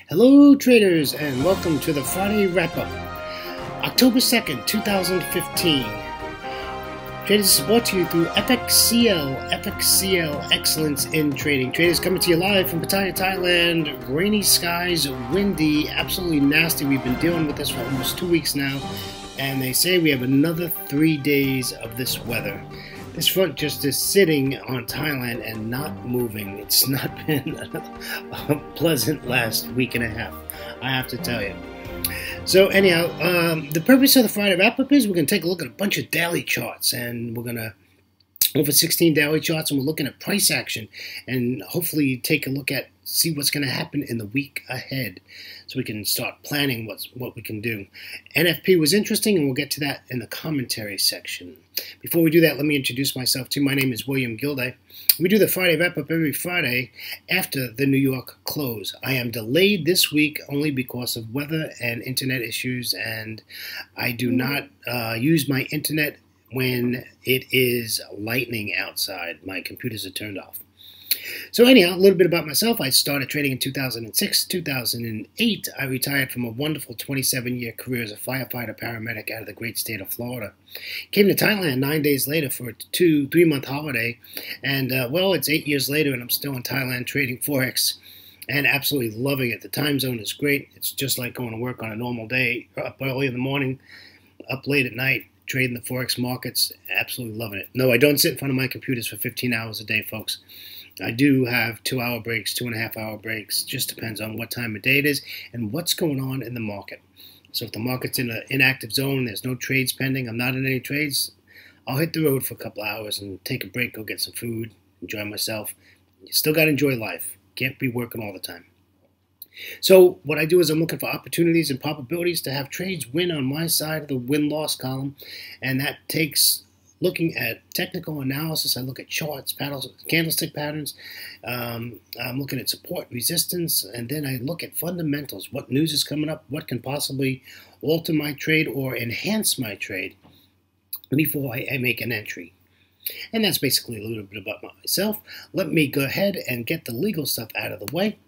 Hello traders and welcome to the Friday Wrap-Up, October 2nd, 2015. Traders is brought to you through FXCL Excellence in Trading. Traders coming to you live from Pattaya, Thailand. Rainy skies, windy, absolutely nasty. We've been dealing with this for almost 2 weeks now, and they say we have another 3 days of this weather. This front just is sitting on Thailand and not moving. It's not been a pleasant last week and a half, I have to tell you. So anyhow, the purpose of the Friday wrap-up is we're going to take a look at a bunch of daily charts, and we're going to over 16 daily charts, and we're looking at price action and hopefully take a look at see what's going to happen in the week ahead so we can start planning what we can do. NFP was interesting, and we'll get to that in the commentary section. Before we do that, let me introduce myself too. My name is William Gilday. We do the Friday wrap-up every Friday after the New York close. I am delayed this week only because of weather and internet issues, and I do not use my internet when it is lightning outside. My computers are turned off. So anyhow, a little bit about myself. I started trading in 2006, 2008. I retired from a wonderful 27-year career as a firefighter paramedic out of the great state of Florida. Came to Thailand 9 days later for a 3-month holiday. And, well, it's 8 years later, and I'm still in Thailand trading Forex and absolutely loving it. The time zone is great. It's just like going to work on a normal day, up early in the morning, up late at night, trading the Forex markets. Absolutely loving it. No, I don't sit in front of my computers for 15 hours a day, folks. I do have 2-hour breaks, 2.5-hour breaks. Just depends on what time of day it is and what's going on in the market. So if the market's in an inactive zone, there's no trades pending, I'm not in any trades, I'll hit the road for a couple hours and take a break, go get some food, enjoy myself. You still got to enjoy life. Can't be working all the time. So what I do is I'm looking for opportunities and probabilities to have trades win on my side of the win-loss column, and that takes looking at technical analysis. I look at charts, candlestick patterns. I'm looking at support, resistance, and then I look at fundamentals. What news is coming up? What can possibly alter my trade or enhance my trade before I make an entry? And that's basically a little bit about myself. Let me go ahead and get the legal stuff out of the way.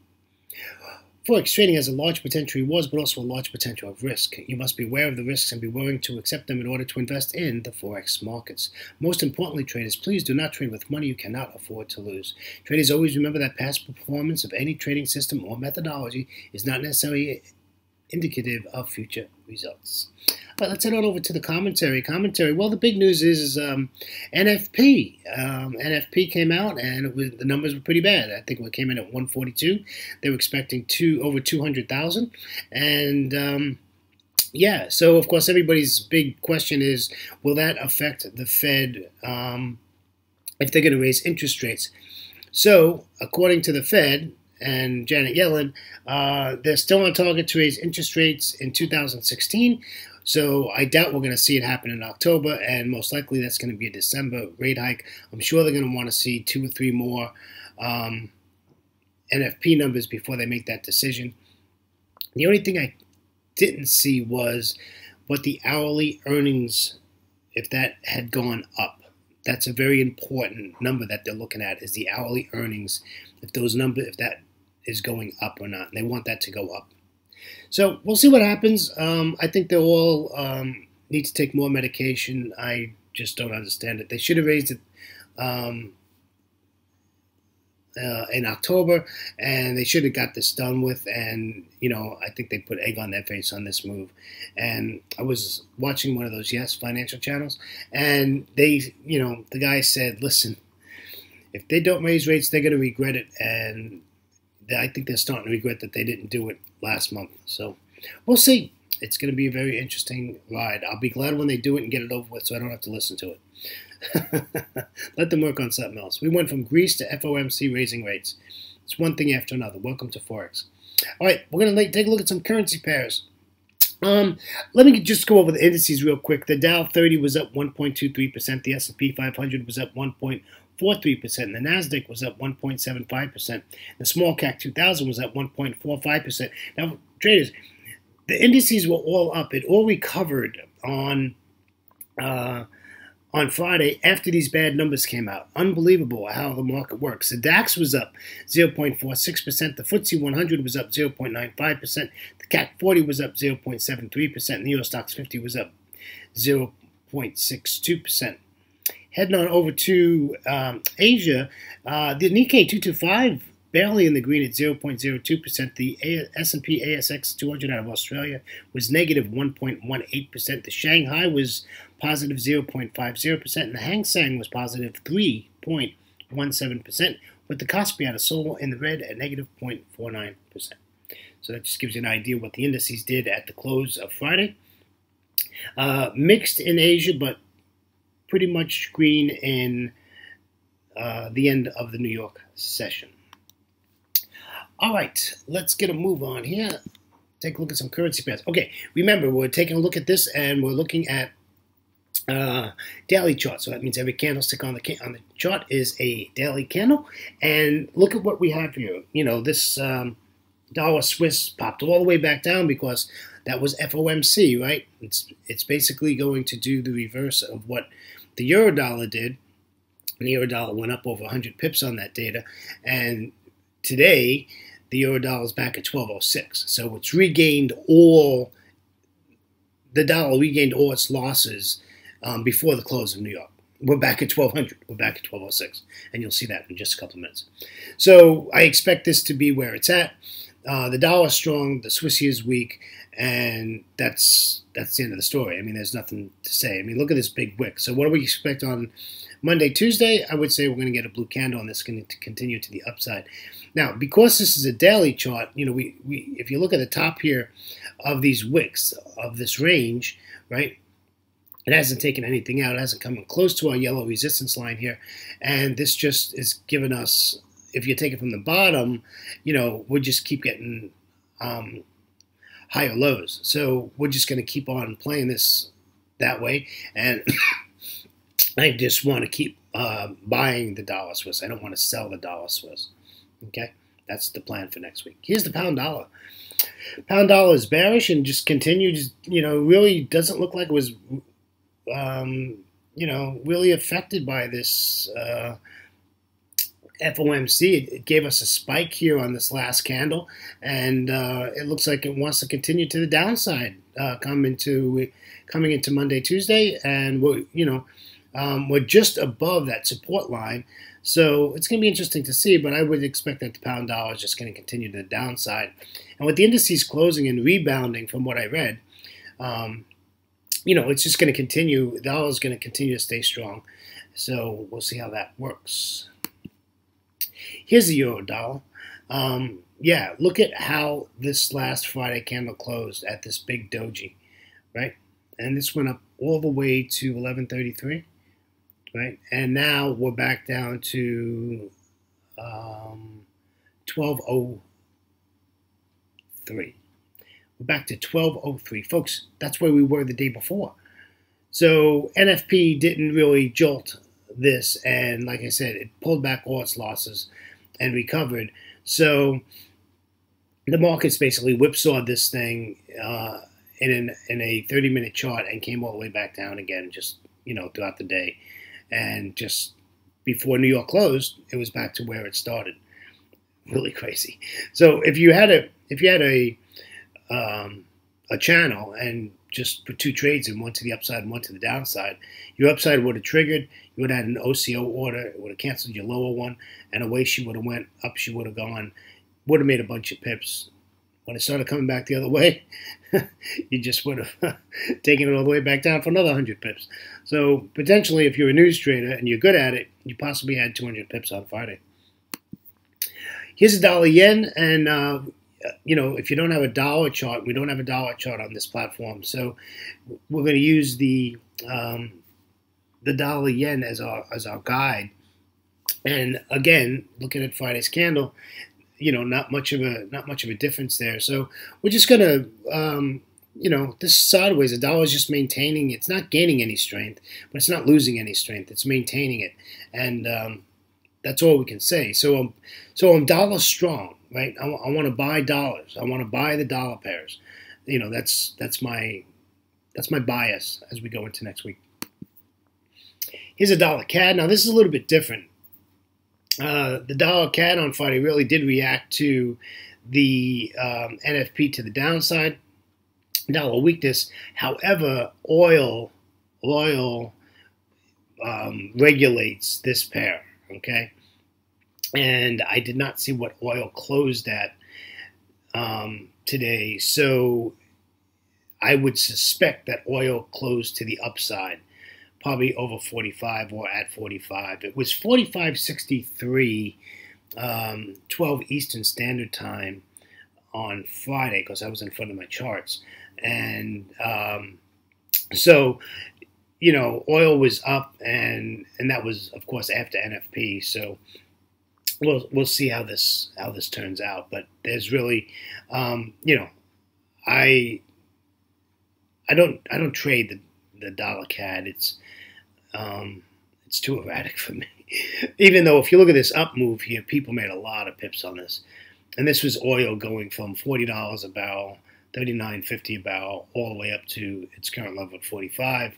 Forex trading has a large potential rewards, but also a large potential of risk. You must be aware of the risks and be willing to accept them in order to invest in the Forex markets. Most importantly, traders, please do not trade with money you cannot afford to lose. Traders, always remember that past performance of any trading system or methodology is not necessarily indicative of future results. All right, let's head on over to the commentary. Well, the big news is NFP. NFP came out, and the numbers were pretty bad. I think it came in at 142. They were expecting over 200,000. And yeah, so of course everybody's big question is, will that affect the Fed if they're going to raise interest rates? So according to the Fed and Janet Yellen, they're still on target to raise interest rates in 2016. So I doubt we're going to see it happen in October, and most likely that's going to be a December rate hike. I'm sure they're going to want to see 2 or 3 more NFP numbers before they make that decision. The only thing I didn't see was what the hourly earnings, if that had gone up. That's a very important number that they're looking at, is the hourly earnings, if that is going up or not. They want that to go up. So we'll see what happens. I think they all need to take more medication. I just don't understand it. They should have raised it in October, and they should have got this done with. And, you know, I think they put egg on their face on this move. And I was watching one of those financial channels, and they, you know, the guy said, listen, if they don't raise rates, they're going to regret it. And I think they're starting to regret that they didn't do it last month. So we'll see. It's going to be a very interesting ride. I'll be glad when they do it and get it over with so I don't have to listen to it. Let them work on something else. We went from Greece to FOMC raising rates. It's one thing after another. Welcome to Forex. All right, we're going to take a look at some currency pairs. Let me just go over the indices real quick. The Dow 30 was up 1.23%. The S&P 500 was up 1.43%. The Nasdaq was up 1.75%. The Small Cap 2000 was up 1.45%. Now, traders, the indices were all up. It all recovered on on Friday after these bad numbers came out. Unbelievable how the market works. The DAX was up 0.46%. The FTSE 100 was up 0.95%. The CAC 40 was up 0.73%. The New York Stocks 50 was up 0.62%. Heading on over to Asia, the Nikkei 225 barely in the green at 0.02%. The S&P ASX 200 out of Australia was negative 1.18%. The Shanghai was positive 0.50%. And the Hang Seng was positive 3.17%, with the Kospi out of Seoul in the red at negative 0.49%. So that just gives you an idea what the indices did at the close of Friday. Mixed in Asia, but pretty much green in the end of the New York session. All right, let's get a move on here. Take a look at some currency pairs. Okay, remember, we're taking a look at this, and we're looking at daily chart. So that means every candlestick on the chart is a daily candle. And look at what we have here. You know, this dollar Swiss popped all the way back down because that was FOMC, right? It's basically going to do the reverse of what the euro dollar did. And the euro dollar went up over 100 pips on that data. And today, the euro dollar is back at 12.06. So it's regained all, the dollar regained all its losses before the close of New York. We're back at 1200. We're back at 1206. And you'll see that in just a couple of minutes. So I expect this to be where it's at. The dollar's strong, the Swissy is weak, and that's the end of the story. I mean, there's nothing to say. I mean, look at this big wick. So what do we expect on Monday, Tuesday? I would say we're going to get a blue candle, and this is going to continue to the upside. Now, because this is a daily chart, you know, if you look at the top here of these wicks of this range, right, it hasn't taken anything out. It hasn't come close to our yellow resistance line here, and this just is giving us, if you take it from the bottom, you know, we'll just keep getting higher lows. So we're just going to keep on playing this that way, and I just want to keep buying the dollar Swiss. I don't want to sell the dollar Swiss. Okay, that's the plan for next week. Here's the pound dollar. Pound dollar is bearish and just continues. You know, really doesn't look like it was, you know, really affected by this FOMC. It gave us a spike here on this last candle, and it looks like it wants to continue to the downside coming into Monday, Tuesday, and we're just above that support line. So it's going to be interesting to see, but I would expect that the pound dollar is just going to continue to the downside. And with the indices closing and rebounding from what I read, you know, it's just going to continue. The dollar is going to continue to stay strong. So we'll see how that works. Here's the euro dollar. Yeah, look at how this last Friday candle closed at this big doji, right? And this went up all the way to 1133. Right, and now we're back down to 1203. We're back to 1203, folks. That's where we were the day before. So NFP didn't really jolt this, and like I said, it pulled back all its losses and recovered. So the markets basically whipsawed this thing in a 30-minute chart and came all the way back down again, just throughout the day. And just before New York closed, it was back to where it started. Really crazy. So if you had a channel and just put two trades in, one to the upside and one to the downside, your upside would have triggered. You would have had an OCO order. It would have canceled your lower one, and away she would have went. Up she would have gone. Would have made a bunch of pips. When it started coming back the other way, you just would have taken it all the way back down for another 100 pips. So potentially, if you're a news trader and you're good at it, you possibly had 200 pips on Friday. Here's a dollar yen, and if you don't have a dollar chart, we don't have a dollar chart on this platform, so we're going to use the dollar yen as our guide. And again, looking at Friday's candle, not much of a difference there. So we're just gonna, this is sideways. The dollar is just maintaining. It's not gaining any strength, but it's not losing any strength. It's maintaining it, and that's all we can say. So I'm dollar strong, right? I want to buy dollars. I want to buy the dollar pairs. That's my bias as we go into next week. Here's a dollar CAD. Now this is a little bit different. The dollar CAD on Friday really did react to the NFP to the downside, dollar weakness. However, oil regulates this pair, okay? And I did not see what oil closed at today, so I would suspect that oil closed to the upside, probably over 45 or at 45. It was 45.63, 12 Eastern Standard Time on Friday, because I was in front of my charts. And so, you know, oil was up, and that was, of course, after NFP. So we'll see how this turns out. But there's really, you know, I don't trade the dollar CAD. It's too erratic for me. Even though if you look at this up move here, people made a lot of pips on this, and this was oil going from $40 a barrel, $39.50 a barrel, all the way up to its current level at 45.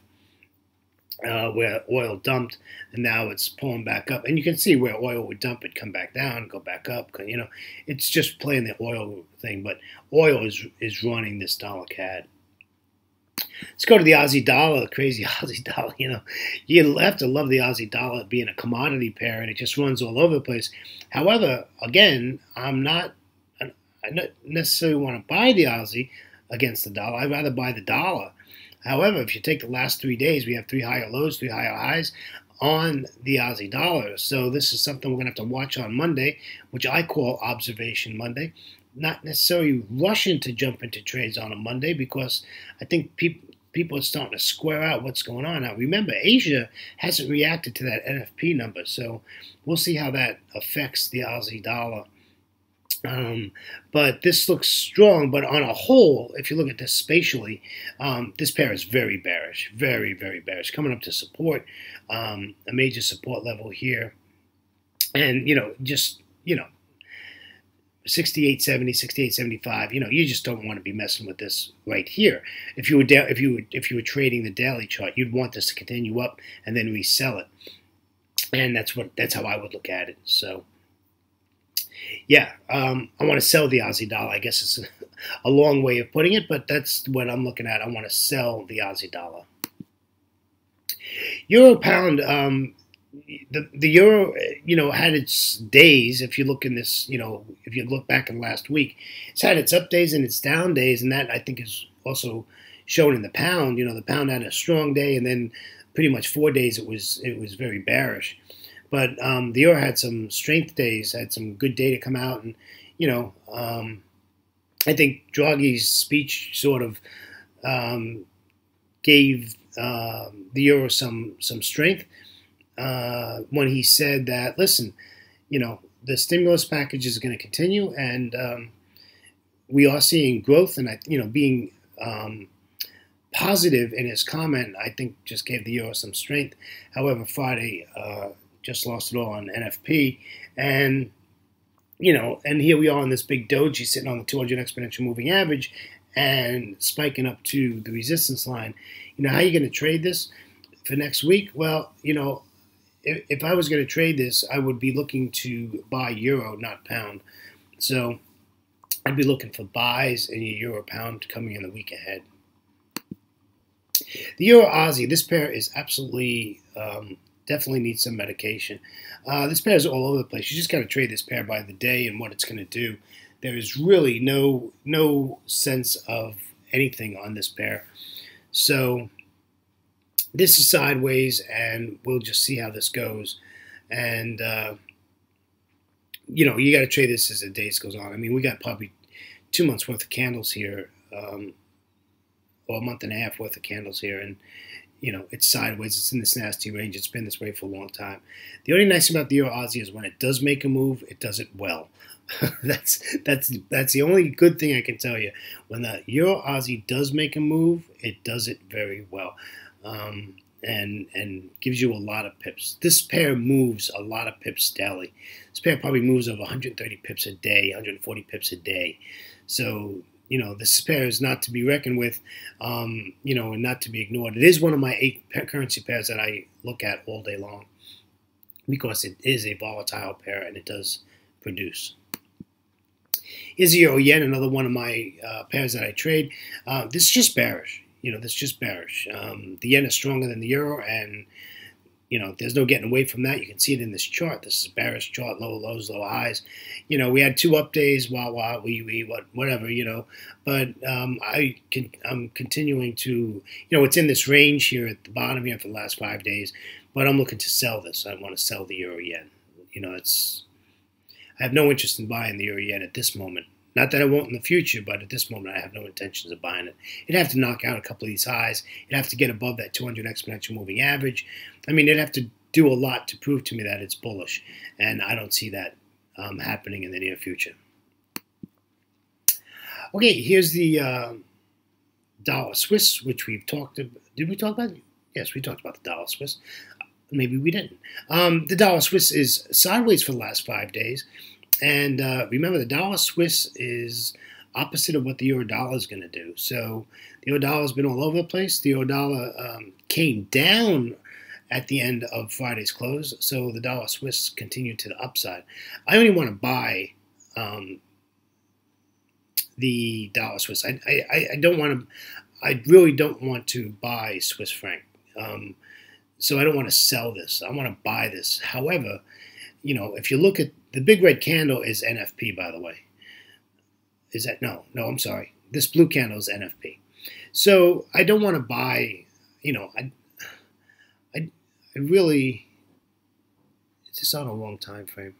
Where oil dumped, and now it's pulling back up. And you can see where oil would dump, it come back down, go back up. You know, it's just playing the oil thing. But oil is running this dollar CAD. Let's go to the Aussie dollar, the crazy Aussie dollar. You know, you have to love the Aussie dollar being a commodity pair, and it just runs all over the place. However, again, I don't necessarily want to buy the Aussie against the dollar. I'd rather buy the dollar. However, if you take the last 3 days, we have 3 higher lows, 3 higher highs on the Aussie dollar. So this is something we're going to have to watch on Monday, which I call Observation Monday. Not necessarily rushing to jump into trades on a Monday, because I think people are starting to square out what's going on. Now, remember, Asia hasn't reacted to that NFP number, so we'll see how that affects the Aussie dollar. But this looks strong, but on a whole, if you look at this spatially, this pair is very bearish, very, very bearish, coming up to support, a major support level here. And, you know, just, you know, 68.70, 68.75, you know, you just don't want to be messing with this right here. If you were trading the daily chart, you'd want this to continue up and then resell it. And that's how I would look at it. So yeah, I want to sell the Aussie dollar. I guess it's a long way of putting it, but that's what I'm looking at. I want to sell the Aussie dollar. Euro pound, the euro, you know, had its days. If you look in this, you know, if you look back in last week, it's had its up days and its down days, and that I think is also shown in the pound. You know, the pound had a strong day, and then pretty much 4 days it was very bearish. But the euro had some strength days, had some good data come out, and you know, I think Draghi's speech sort of gave the euro some strength when he said that, listen, you know, the stimulus package is going to continue, and we are seeing growth, and you know, being positive in his comment, I think just gave the euro some strength. However, Friday just lost it all on NFP, and you know, and here we are on this big doji sitting on the 200 exponential moving average and spiking up to the resistance line. You know, how are you going to trade this for next week? Well, you know, if I was going to trade this, I would be looking to buy euro, not pound. So I'd be looking for buys in your euro pound coming in the week ahead. The euro Aussie, this pair is absolutely definitely needs some medication. This pair is all over the place. You just got to trade this pair by the day and what it's going to do. There is really no sense of anything on this pair. So this is sideways, and we'll just see how this goes. And you know, you got to trade this as the days goes on. I mean, we got probably 2 months worth of candles here, or a month and a half worth of candles here, and you know, it's sideways. It's in this nasty range. It's been this way for a long time. The only nice thing about the Euro Aussie is when it does make a move, it does it well. that's the only good thing I can tell you. When the Euro Aussie does make a move, it does it very well, and gives you a lot of pips. This pair moves a lot of pips daily. This pair probably moves over 130 pips a day, 140 pips a day. So this pair is not to be reckoned with, and not to be ignored. It is one of my 8 currency pairs that I look at all day long because it is a volatile pair and it does produce. Here's the Euro Yen, another one of my pairs that I trade. This is just bearish. This is just bearish. The yen is stronger than the euro, and there's no getting away from that. You can see it in this chart. This is a bearish chart, low lows, low highs. We had 2 up days, whatever, But I'm continuing to, it's in this range here at the bottom here for the last 5 days. But I'm looking to sell this. I want to sell the euro yen. I have no interest in buying the euro yen at this moment. Not that I won't in the future, but at this moment I have no intentions of buying it. It'd have to knock out a couple of these highs. It'd have to get above that 200 exponential moving average. It'd have to do a lot to prove to me that it's bullish, and I don't see that happening in the near future. Okay, here's the dollar Swiss, which we've talked about. Did we talk about it? Yes, we talked about the dollar Swiss. Maybe we didn't. The dollar Swiss is sideways for the last 5 days. And remember, the dollar Swiss is opposite of what the euro dollar is going to do. So the euro dollar has been all over the place. The euro dollar came down at the end of Friday's close. So the dollar Swiss continued to the upside. I only want to buy the dollar Swiss. I don't want to. I really don't want to buy Swiss franc. So I don't want to sell this. I want to buy this. However, if you look at the big red candle is NFP, by the way. Is that no? I'm sorry. This blue candle is NFP. So I don't want to buy. I really. Is this on a long time frame?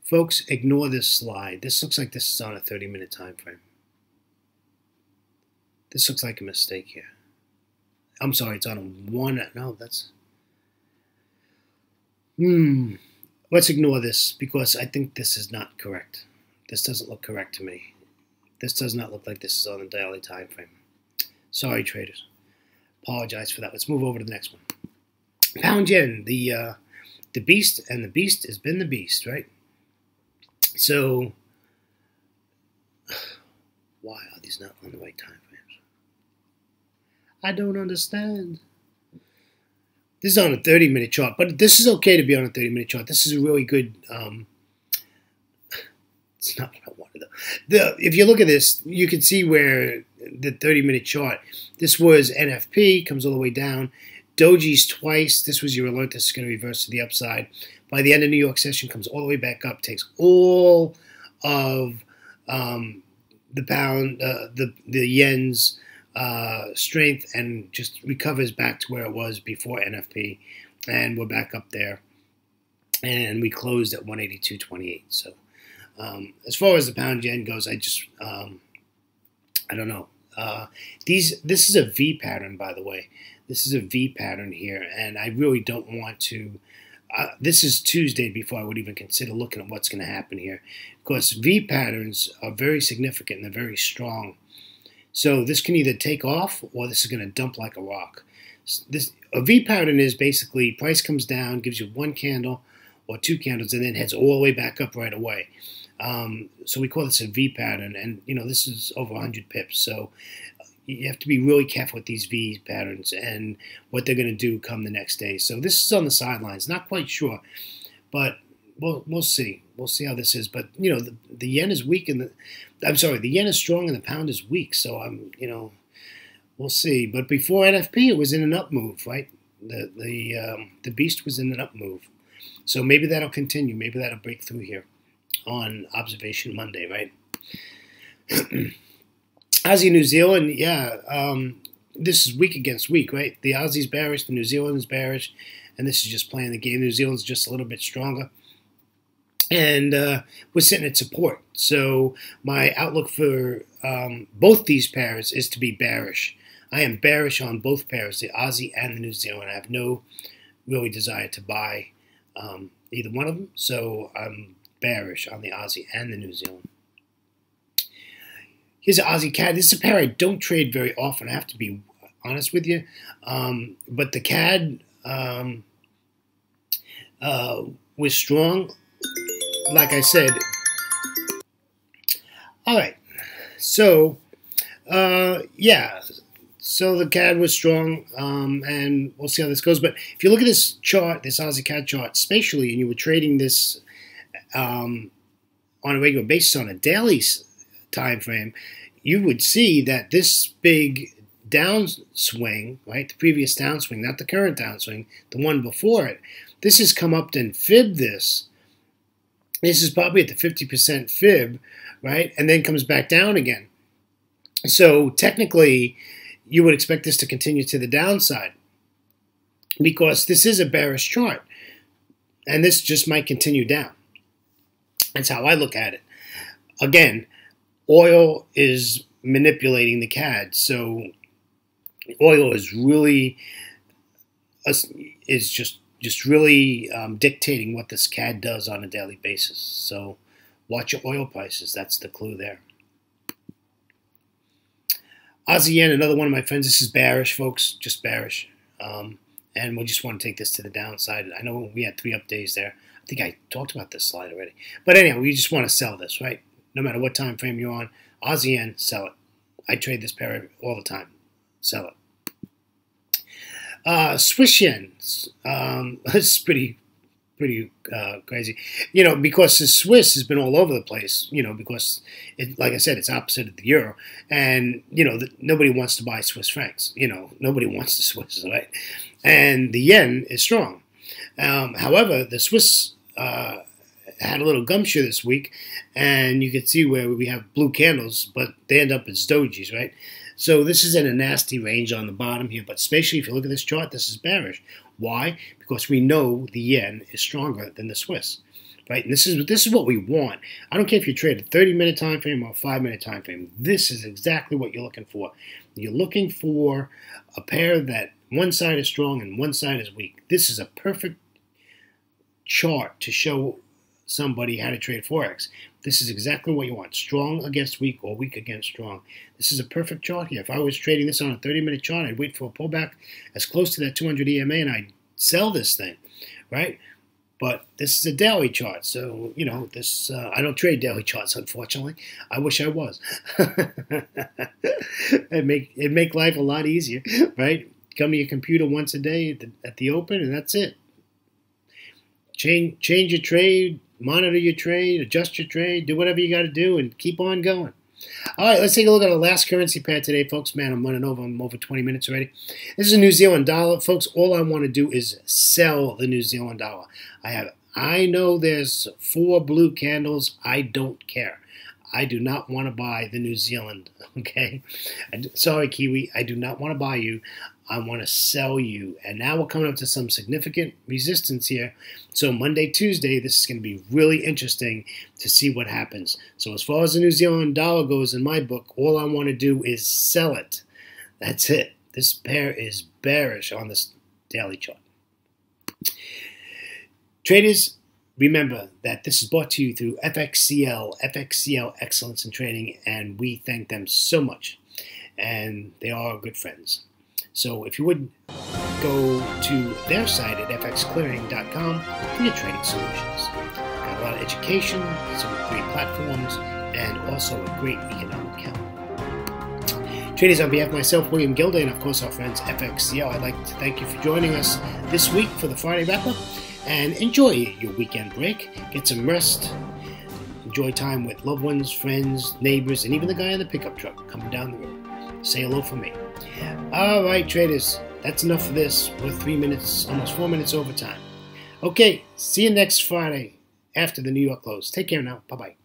Folks, ignore this slide. This looks like this is on a 30-minute time frame. This looks like a mistake here. I'm sorry, it's on a 1. No, that's. Let's ignore this because I think this is not correct. This doesn't look correct to me. This does not look like this is on a daily time frame. Sorry, traders. Apologize for that. Let's move over to the next one. Pound yen, the beast, and the beast has been the beast, right? So, why are these not on the right time frames? I don't understand. This is on a 30-minute chart, but this is okay to be on a 30-minute chart. This is a really good. It's not what I wanted though. If you look at this, you can see where the 30-minute chart. This was NFP, comes all the way down. Doji's twice. This was your alert. This is going to reverse to the upside. By the end of New York session, comes all the way back up. Takes all of the pound, the yen's strength, and just recovers back to where it was before NFP, and we're back up there, and we closed at 182.28. So as far as the pound yen goes, I don't know. This is a V pattern, by the way. This is a V pattern here, and I really don't want to. This is Tuesday before I would even consider looking at what's going to happen here, because V patterns are very significant and they're very strong. So this can either take off or this is going to dump like a rock. A V pattern is basically price comes down, gives you 1 candle or 2 candles, and then heads all the way back up right away. So we call this a V pattern, and this is over 100 pips. So you have to be really careful with these V patterns and what they're going to do come the next day. So this is on the sidelines. Not quite sure, but we'll see. We'll see how this is. But the yen is weak, and the yen is strong and the pound is weak. So we'll see. But before NFP, it was in an up move, right? The beast was in an up move. So maybe that'll continue. Maybe that'll break through here on Observation Monday, right? Aussie, New Zealand, yeah. This is week against week, right? The Aussie's bearish, the New Zealand's bearish, and this is just playing the game. New Zealand's just a little bit stronger. And we're sitting at support. So my outlook for both these pairs is to be bearish. I am bearish on both pairs, the Aussie and the New Zealand. I have no really desire to buy either one of them. So I'm bearish on the Aussie and the New Zealand. Here's an Aussie CAD. This is a pair I don't trade very often. I have to be honest with you. But the CAD was strong. Like I said. All right. So, yeah. So the CAD was strong, and we'll see how this goes. But if you look at this chart, this Aussie CAD chart, spatially, and you were trading this on a regular basis on a daily time frame, you would see that this big downswing, right, the previous downswing, not the current downswing, the one before it, this has come up and fibbed this. This is probably at the 50% fib, right, and then comes back down again. So technically, you would expect this to continue to the downside because this is a bearish chart, and this just might continue down. That's how I look at it. Again, oil is manipulating the CAD, so oil is really just really dictating what this CAD does on a daily basis. So watch your oil prices. That's the clue there. Aussie yen, another one of my friends. This is bearish, folks, just bearish. And we just want to take this to the downside. I know we had 3 up days there. I think I talked about this slide already. But anyway, we just want to sell this, right? No matter what time frame you're on. Aussie yen, sell it. I trade this pair all the time. Sell it. Swiss yen. This is pretty crazy, because the Swiss has been all over the place, because, like I said, it's opposite of the euro, and, nobody wants to buy Swiss francs, nobody wants the Swiss, right? And the yen is strong. However, the Swiss had a little gumshoe this week, and you can see where we have blue candles, but they end up as dojis, right? So this is in a nasty range on the bottom here, but especially if you look at this chart, this is bearish. Why? Because we know the yen is stronger than the Swiss, right? And this is what we want. I don't care if you trade a 30-minute time frame or a 5-minute time frame. This is exactly what you're looking for. You're looking for a pair that one side is strong and one side is weak. This is a perfect chart to show somebody how to trade Forex. This is exactly what you want. Strong against weak or weak against strong. This is a perfect chart here. If I was trading this on a 30-minute chart, I'd wait for a pullback as close to that 200 EMA and I'd sell this thing, right? But this is a daily chart, so, this I don't trade daily charts, unfortunately. I wish I was. It'd make life a lot easier, right? Come to your computer once a day at the open, and that's it. Change your trade, monitor your trade, adjust your trade, do whatever you got to do, and keep on going. All right, let's take a look at our last currency pair today, folks. Man, I'm running over. I'm over 20 minutes already. This is a New Zealand dollar. Folks, all I want to do is sell the New Zealand dollar. I know there's 4 blue candles. I don't care. I do not want to buy the New Zealand, okay? Sorry, Kiwi. I do not want to buy you. I want to sell you. And now we're coming up to some significant resistance here. So Monday, Tuesday, this is going to be really interesting to see what happens. So as far as the New Zealand dollar goes in my book, all I want to do is sell it. That's it. This pair is bearish on this daily chart. Traders, remember that this is brought to you through FXCL Excellence in Trading, and we thank them so much. And they are our good friends. So if you would go to their site at fxclearing.com for your trading solutions. Got a lot of education, some great platforms, and also a great economic calendar. Traders, on behalf of myself, William Gilday, and of course our friends FXCL, I'd like to thank you for joining us this week for the Friday wrap-up. And enjoy your weekend break. Get some rest. Enjoy time with loved ones, friends, neighbors, and even the guy in the pickup truck coming down the road. Say hello for me. All right, traders. That's enough for this. We're 3 minutes, almost 4 minutes over time. Okay, see you next Friday after the New York close. Take care now. Bye-bye.